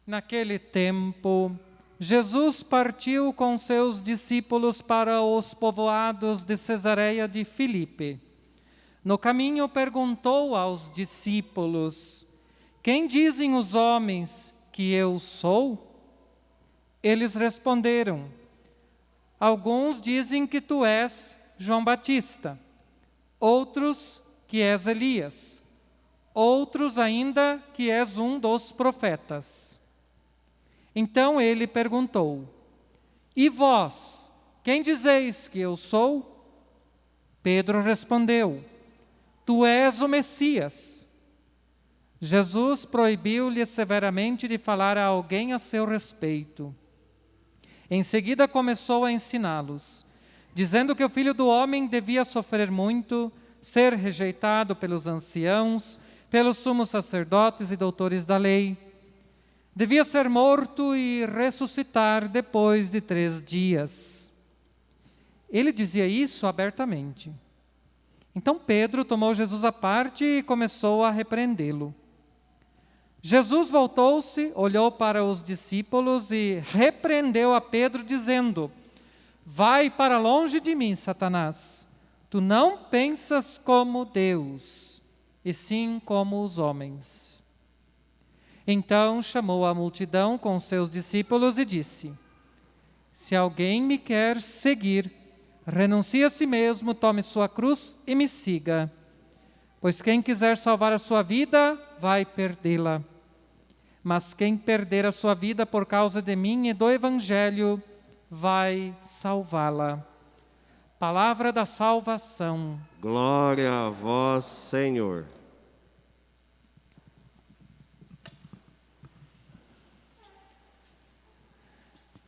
Naquele tempo, Jesus partiu com seus discípulos para os povoados de Cesareia de Filipe. No caminho perguntou aos discípulos: quem dizem os homens que eu sou? Eles responderam: alguns dizem que tu és João Batista, outros que és Elias, outros ainda que és um dos profetas. Então ele perguntou: e vós, quem dizeis que eu sou? Pedro respondeu: tu és o Messias. Jesus proibiu-lhe severamente de falar a alguém a seu respeito. Em seguida começou a ensiná-los, dizendo que o Filho do Homem devia sofrer muito, ser rejeitado pelos anciãos, pelos sumos sacerdotes e doutores da lei. Devia ser morto e ressuscitar depois de 3 dias. Ele dizia isso abertamente. Então Pedro tomou Jesus à parte e começou a repreendê-lo. Jesus voltou-se, olhou para os discípulos e repreendeu a Pedro, dizendo: vai para longe de mim, Satanás. Tu não pensas como Deus, e sim como os homens. Então chamou a multidão com seus discípulos e disse: se alguém me quer seguir, renuncie a si mesmo, tome sua cruz e me siga. Pois quem quiser salvar a sua vida, vai perdê-la. Mas quem perder a sua vida por causa de mim e do Evangelho, vai salvá-la. Palavra da salvação. Glória a vós, Senhor.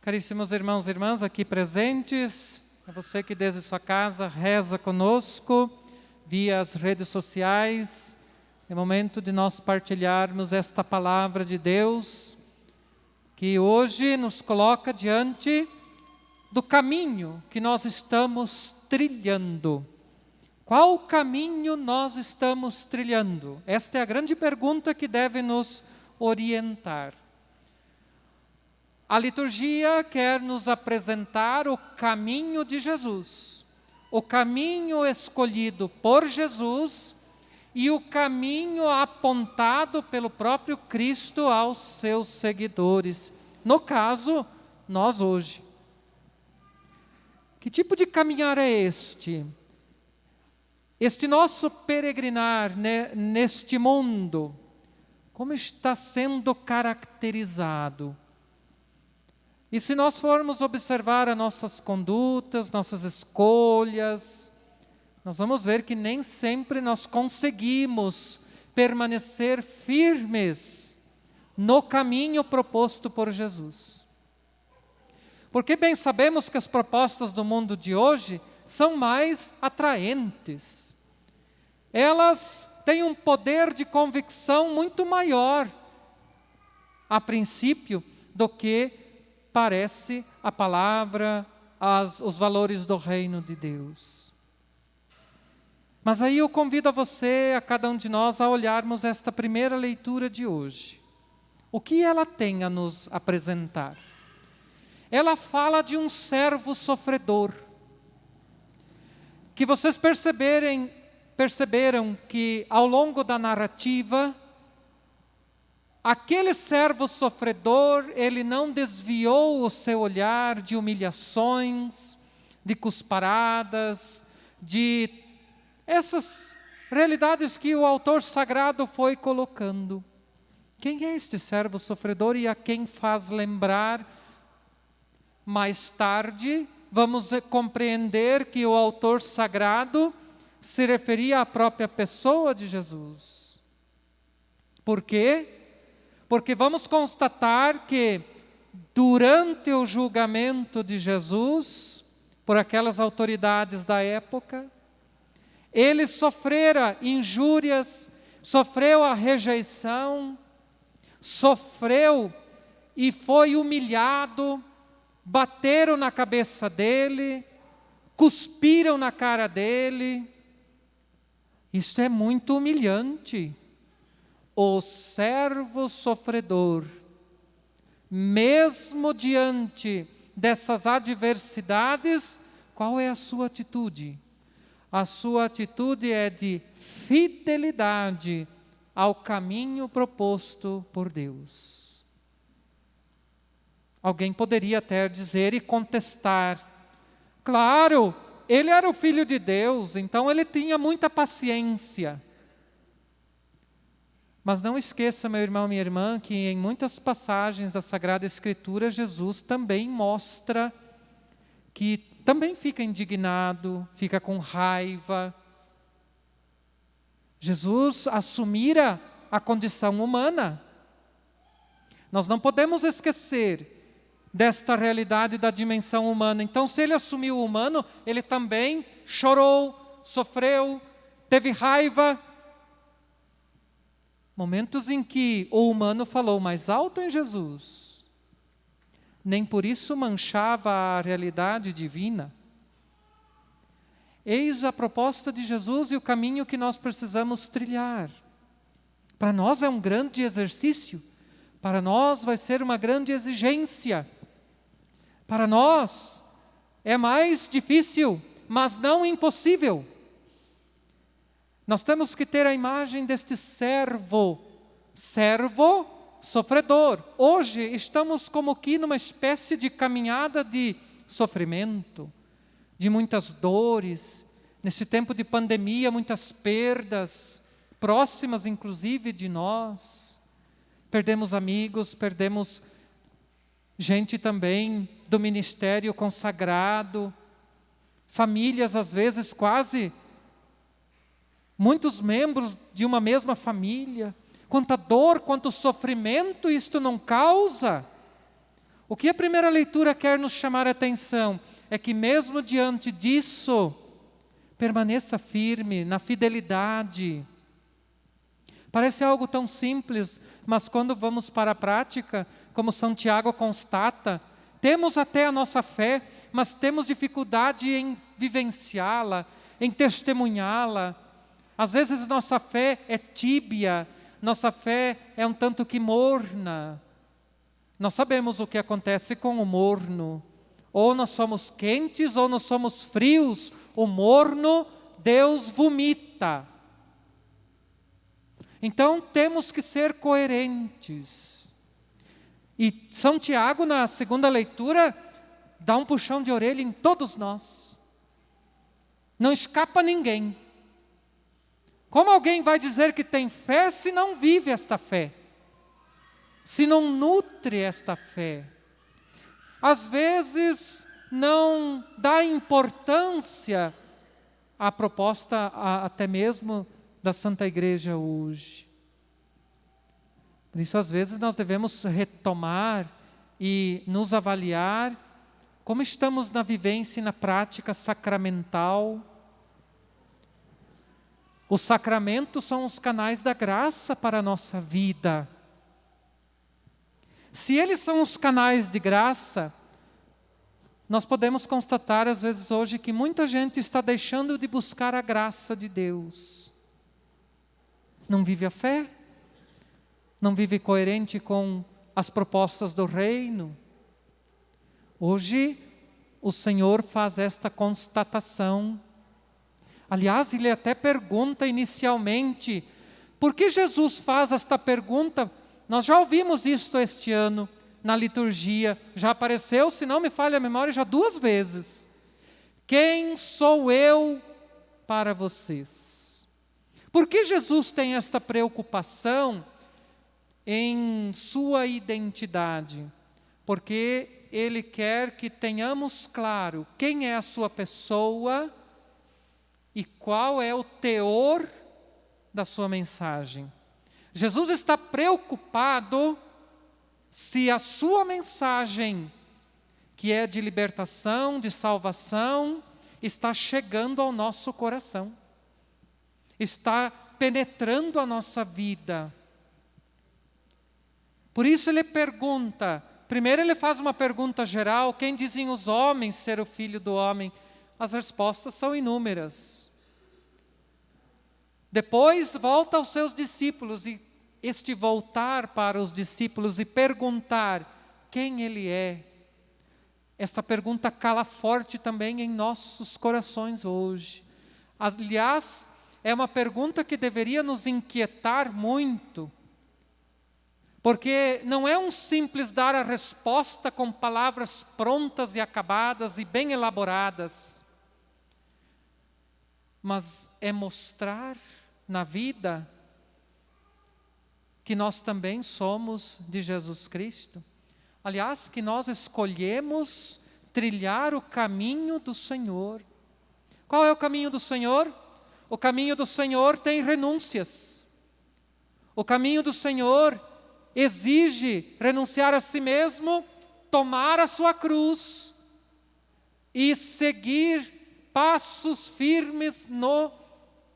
Caríssimos irmãos e irmãs aqui presentes, a você que desde sua casa reza conosco, via as redes sociais, é momento de nós partilharmos esta palavra de Deus, que hoje nos coloca diante do caminho que nós estamos trilhando. Qual caminho nós estamos trilhando? Esta é a grande pergunta que deve nos orientar. A liturgia quer nos apresentar o caminho de Jesus, o caminho escolhido por Jesus e o caminho apontado pelo próprio Cristo aos seus seguidores. No caso, nós hoje. Que tipo de caminhar é este? Este nosso peregrinar neste mundo, como está sendo caracterizado? E se nós formos observar as nossas condutas, nossas escolhas, nós vamos ver que nem sempre nós conseguimos permanecer firmes no caminho proposto por Jesus. Porque bem sabemos que as propostas do mundo de hoje são mais atraentes. Elas têm um poder de convicção muito maior, a princípio, do que parece a palavra, os valores do reino de Deus. Mas aí eu convido a você, a cada um de nós, a olharmos esta primeira leitura de hoje. O que ela tem a nos apresentar? Ela fala de um servo sofredor. Que vocês perceberam que ao longo da narrativa, aquele servo sofredor, ele não desviou o seu olhar de humilhações, de cusparadas, de essas realidades que o autor sagrado foi colocando. Quem é este servo sofredor e a quem faz lembrar? Mais tarde, vamos compreender que o autor sagrado se referia à própria pessoa de Jesus. Por quê? Porque vamos constatar que durante o julgamento de Jesus, por aquelas autoridades da época, ele sofrera injúrias, sofreu a rejeição, sofreu e foi humilhado, bateram na cabeça dele, cuspiram na cara dele. Isso é muito humilhante. O servo sofredor, mesmo diante dessas adversidades, qual é a sua atitude? A sua atitude é de fidelidade ao caminho proposto por Deus. Alguém poderia até dizer e contestar, claro, ele era o Filho de Deus, então ele tinha muita paciência. Mas não esqueça, meu irmão, minha irmã, que em muitas passagens da Sagrada Escritura, Jesus também mostra que também fica indignado, fica com raiva. Jesus assumira a condição humana. Nós não podemos esquecer desta realidade da dimensão humana. Então, se ele assumiu o humano, ele também chorou, sofreu, teve raiva. Momentos em que o humano falou mais alto em Jesus, nem por isso manchava a realidade divina. Eis a proposta de Jesus e o caminho que nós precisamos trilhar. Para nós é um grande exercício, para nós vai ser uma grande exigência. Para nós é mais difícil, mas não impossível. Nós temos que ter a imagem deste servo sofredor. Hoje estamos como que numa espécie de caminhada de sofrimento, de muitas dores, nesse tempo de pandemia, muitas perdas, próximas inclusive de nós. Perdemos amigos, perdemos gente também do ministério consagrado, famílias às vezes quase, muitos membros de uma mesma família. Quanta dor, quanto sofrimento isto não causa. O que a primeira leitura quer nos chamar a atenção é que mesmo diante disso, permaneça firme na fidelidade. Parece algo tão simples, mas quando vamos para a prática, como São Tiago constata, temos até a nossa fé, mas temos dificuldade em vivenciá-la, em testemunhá-la. Às vezes nossa fé é tíbia, nossa fé é um tanto que morna. Nós sabemos o que acontece com o morno. Ou nós somos quentes ou nós somos frios. O morno, Deus vomita. Então temos que ser coerentes. E São Tiago, na segunda leitura, dá um puxão de orelha em todos nós. Não escapa ninguém. Como alguém vai dizer que tem fé se não vive esta fé? Se não nutre esta fé? Às vezes não dá importância à proposta até mesmo da Santa Igreja hoje. Por isso, às vezes, nós devemos retomar e nos avaliar como estamos na vivência e na prática sacramental. Os sacramentos são os canais da graça para a nossa vida. Se eles são os canais de graça, nós podemos constatar às vezes hoje que muita gente está deixando de buscar a graça de Deus. Não vive a fé, não vive coerente com as propostas do reino. Hoje o Senhor faz esta constatação. Aliás, ele até pergunta inicialmente, por que Jesus faz esta pergunta? Nós já ouvimos isto este ano na liturgia, já apareceu, se não me falha a memória, já 2 vezes. Quem sou eu para vocês? Por que Jesus tem esta preocupação em sua identidade? Porque Ele quer que tenhamos claro quem é a sua pessoa e qual é o teor da sua mensagem. Jesus está preocupado se a sua mensagem, que é de libertação, de salvação, está chegando ao nosso coração, está penetrando a nossa vida. Por isso ele pergunta, primeiro ele faz uma pergunta geral, quem dizem os homens ser o Filho do Homem? As respostas são inúmeras. Depois volta aos seus discípulos e este voltar para os discípulos e perguntar, quem Ele é. Esta pergunta cala forte também em nossos corações hoje. Aliás, é uma pergunta que deveria nos inquietar muito, porque não é um simples dar a resposta com palavras prontas e acabadas e bem elaboradas, mas é mostrar na vida que nós também somos de Jesus Cristo. Aliás, que nós escolhemos trilhar o caminho do Senhor. Qual é o caminho do Senhor? O caminho do Senhor tem renúncias. O caminho do Senhor exige renunciar a si mesmo, tomar a sua cruz e seguir passos firmes no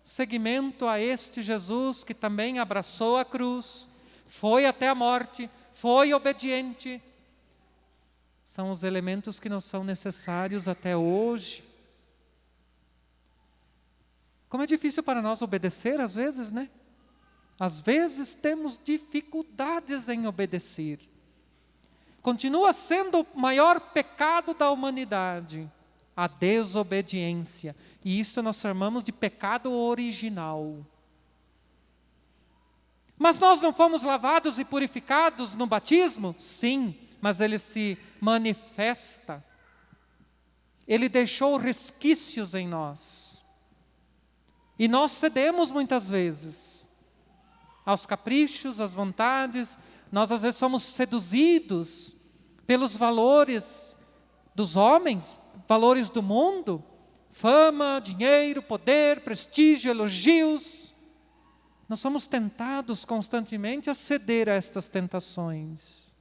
seguimento a este Jesus que também abraçou a cruz, foi até a morte, foi obediente. São os elementos que nos são necessários até hoje. Como é difícil para nós obedecer às vezes, né? Às vezes temos dificuldades em obedecer. Continua sendo o maior pecado da humanidade, a desobediência. E isso nós chamamos de pecado original. Mas nós não fomos lavados e purificados no batismo? Sim, mas ele se manifesta. Ele deixou resquícios em nós. E nós cedemos muitas vezes aos caprichos, às vontades. Nós às vezes somos seduzidos pelos valores dos homens, valores do mundo, fama, dinheiro, poder, prestígio, elogios. Nós somos tentados constantemente a ceder a estas tentações.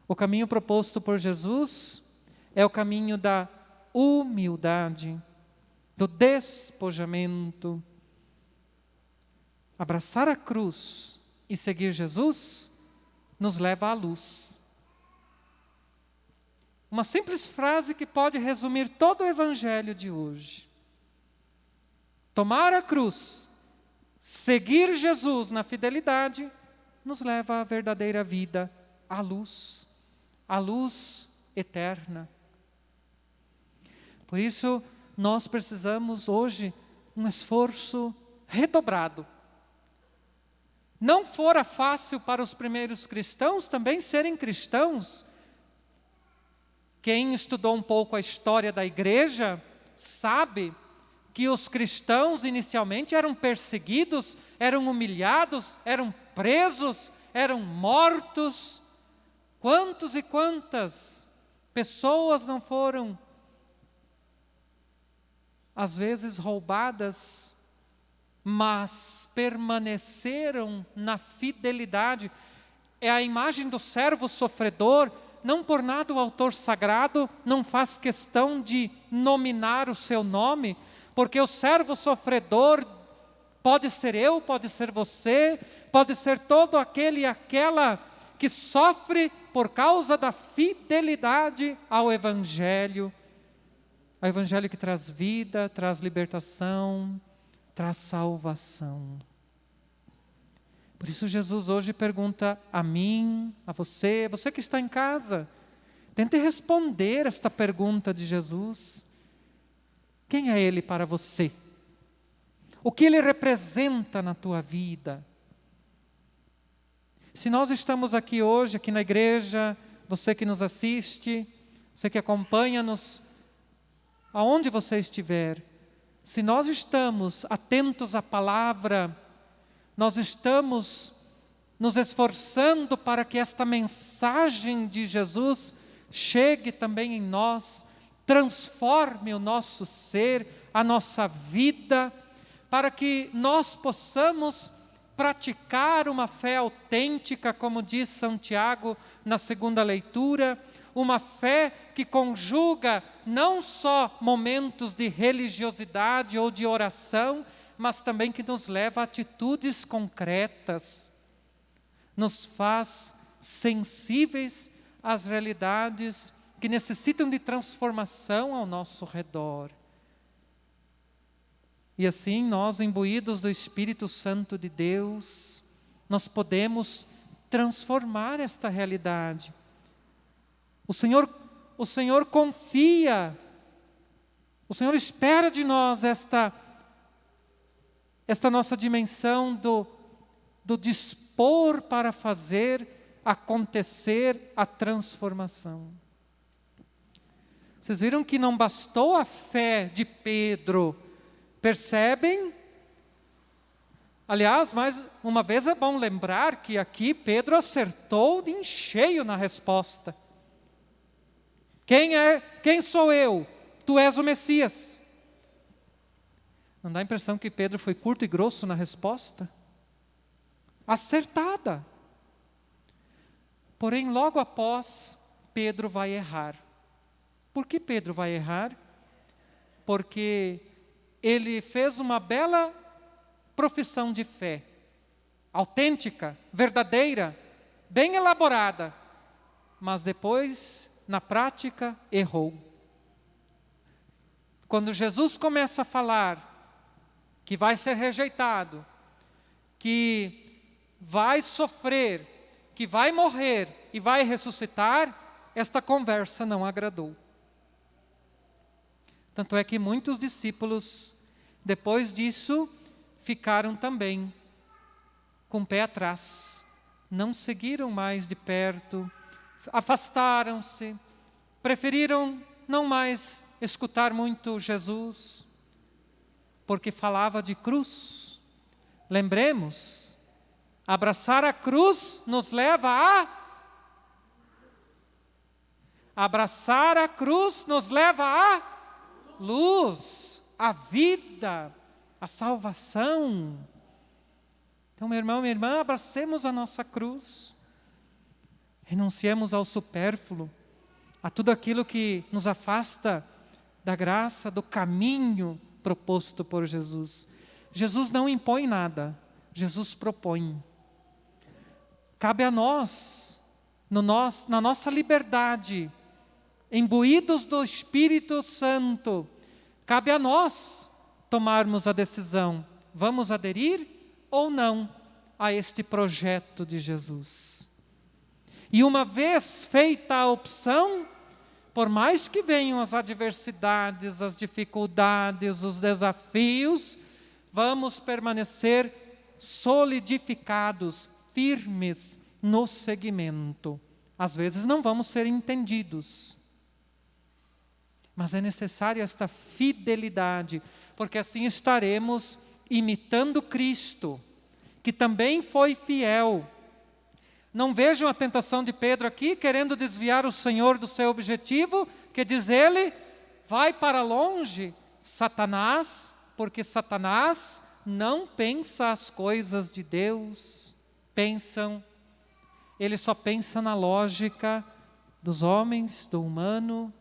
O caminho proposto por Jesus é o caminho da humildade, do despojamento. Abraçar a cruz e seguir Jesus nos leva à luz. Uma simples frase que pode resumir todo o evangelho de hoje. Tomar a cruz, seguir Jesus na fidelidade, nos leva à verdadeira vida, à luz eterna. Por isso, nós precisamos hoje um esforço redobrado. Não fora fácil para os primeiros cristãos também serem cristãos. Quem estudou um pouco a história da igreja sabe que os cristãos inicialmente eram perseguidos, eram humilhados, eram presos, eram mortos. Quantos e quantas pessoas não foram, às vezes, roubadas, mas permaneceram na fidelidade. É a imagem do servo sofredor. Não por nada o autor sagrado não faz questão de nominar o seu nome, porque o servo sofredor pode ser eu, pode ser você, pode ser todo aquele e aquela que sofre por causa da fidelidade ao Evangelho. Ao Evangelho que traz vida, traz libertação, traz salvação. Por isso Jesus hoje pergunta a mim, a você que está em casa, tente responder esta pergunta de Jesus. Quem é Ele para você? O que Ele representa na tua vida? Se nós estamos aqui hoje, aqui na igreja, você que nos assiste, você que acompanha-nos, aonde você estiver, se nós estamos atentos à palavra, nós estamos nos esforçando para que esta mensagem de Jesus chegue também em nós, transforme o nosso ser, a nossa vida, para que nós possamos praticar uma fé autêntica, como diz São Tiago na segunda leitura, uma fé que conjuga não só momentos de religiosidade ou de oração, mas também que nos leva a atitudes concretas, nos faz sensíveis às realidades que necessitam de transformação ao nosso redor. E assim nós, imbuídos do Espírito Santo de Deus, nós podemos transformar esta realidade. O Senhor confia, o Senhor espera de nós esta nossa dimensão do dispor para fazer acontecer a transformação. Vocês viram que não bastou a fé de Pedro, percebem? Aliás, mais uma vez é bom lembrar que aqui Pedro acertou em cheio na resposta. Quem sou eu? Tu és o Messias. Não dá a impressão que Pedro foi curto e grosso na resposta? Acertada. Porém, logo após, Pedro vai errar. Por que Pedro vai errar? Porque ele fez uma bela profissão de fé, autêntica, verdadeira, bem elaborada, mas depois, na prática, errou. Quando Jesus começa a falar que vai ser rejeitado, que vai sofrer, que vai morrer e vai ressuscitar, esta conversa não agradou. Tanto é que muitos discípulos, depois disso, ficaram também com o pé atrás. Não seguiram mais de perto, afastaram-se, preferiram não mais escutar muito Jesus, porque falava de cruz. Lembremos, abraçar a cruz nos leva a... Abraçar a cruz nos leva a luz, a vida, a salvação. Então, meu irmão, minha irmã, abracemos a nossa cruz. Renunciemos ao supérfluo, a tudo aquilo que nos afasta da graça, do caminho proposto por Jesus. Jesus não impõe nada, Jesus propõe. Cabe a nós, na nossa liberdade, imbuídos do Espírito Santo, cabe a nós tomarmos a decisão. Vamos aderir ou não a este projeto de Jesus? E uma vez feita a opção, por mais que venham as adversidades, as dificuldades, os desafios, vamos permanecer solidificados, firmes no seguimento. Às vezes não vamos ser entendidos, mas é necessária esta fidelidade, porque assim estaremos imitando Cristo, que também foi fiel. Não vejam a tentação de Pedro aqui, querendo desviar o Senhor do seu objetivo, que diz ele, vai para longe, Satanás, porque Satanás não pensa as coisas de Deus, ele só pensa na lógica dos homens, do humano.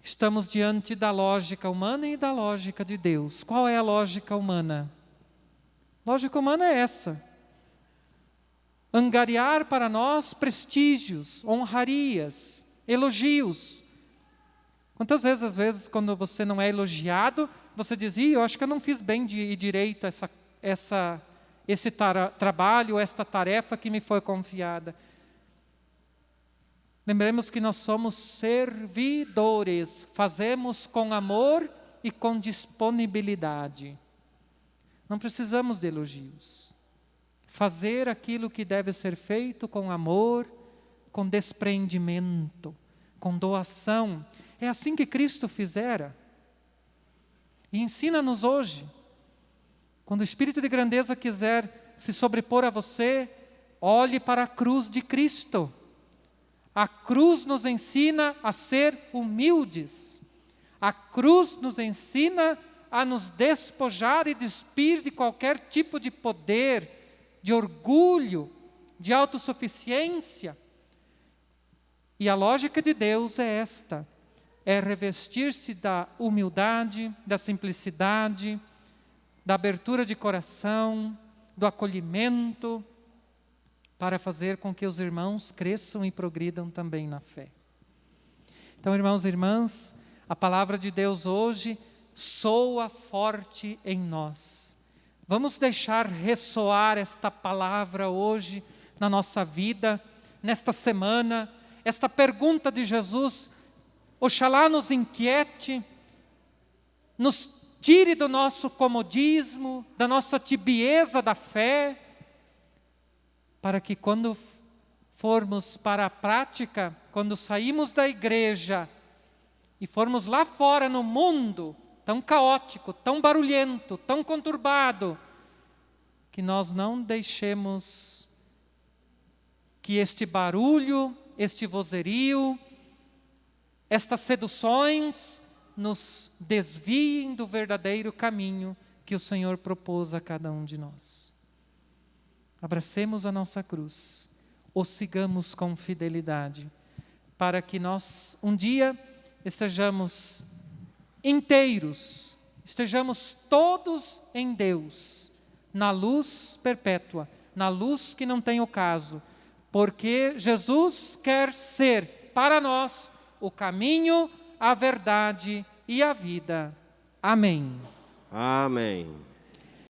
Estamos diante da lógica humana e da lógica de Deus. Qual é a lógica humana? A lógica humana é essa. Angariar para nós prestígios, honrarias, elogios. Quantas vezes, às vezes, quando você não é elogiado, você diz, eu acho que eu não fiz bem e direito esse trabalho, esta tarefa que me foi confiada. Lembremos que nós somos servidores, fazemos com amor e com disponibilidade. Não precisamos de elogios. Fazer aquilo que deve ser feito com amor, com desprendimento, com doação. É assim que Cristo fizera. E ensina-nos hoje. Quando o Espírito de grandeza quiser se sobrepor a você, olhe para a cruz de Cristo. A cruz nos ensina a ser humildes. A cruz nos ensina a nos despojar e despir de qualquer tipo de poder, de orgulho, de autossuficiência. E a lógica de Deus é esta, é revestir-se da humildade, da simplicidade, da abertura de coração, do acolhimento, para fazer com que os irmãos cresçam e progridam também na fé. Então, irmãos e irmãs, a palavra de Deus hoje soa forte em nós. Vamos deixar ressoar esta palavra hoje na nossa vida, nesta semana. Esta pergunta de Jesus, oxalá nos inquiete, nos tire do nosso comodismo, da nossa tibieza da fé, para que quando formos para a prática, quando saímos da igreja e formos lá fora no mundo, tão caótico, tão barulhento, tão conturbado, que nós não deixemos que este barulho, este vozerio, estas seduções nos desviem do verdadeiro caminho que o Senhor propôs a cada um de nós. Abracemos a nossa cruz, o sigamos com fidelidade, para que nós um dia estejamos inteiros, estejamos todos em Deus, na luz perpétua, na luz que não tem ocaso, porque Jesus quer ser para nós o caminho, a verdade e a vida. Amém. Amém.